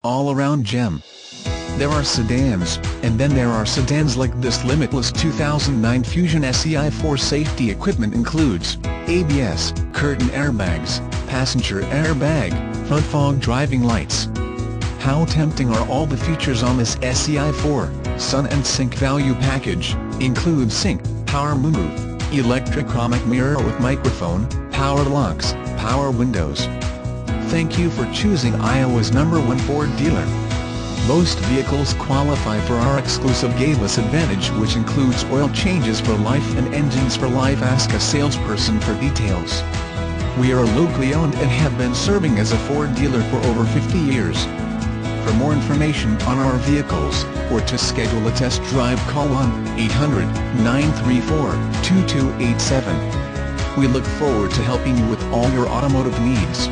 all-around gem. There are sedans, and then there are sedans like this limitless 2009 Fusion SEI4. Safety equipment includes ABS, curtain airbags, passenger airbag, front fog driving lights. How tempting are all the features on this SEI4? Sun and Sync value package includes sync, power moonroof, electric chromic mirror with microphone, power locks, power windows. Thank you for choosing Iowa's #1 Ford dealer. Most vehicles qualify for our exclusive Gaveless Advantage, which includes oil changes for life and engines for life. Ask a salesperson for details. We are locally owned and have been serving as a Ford dealer for over 50 years. For more information on our vehicles, or to schedule a test drive, call 1-800-934-2287. We look forward to helping you with all your automotive needs.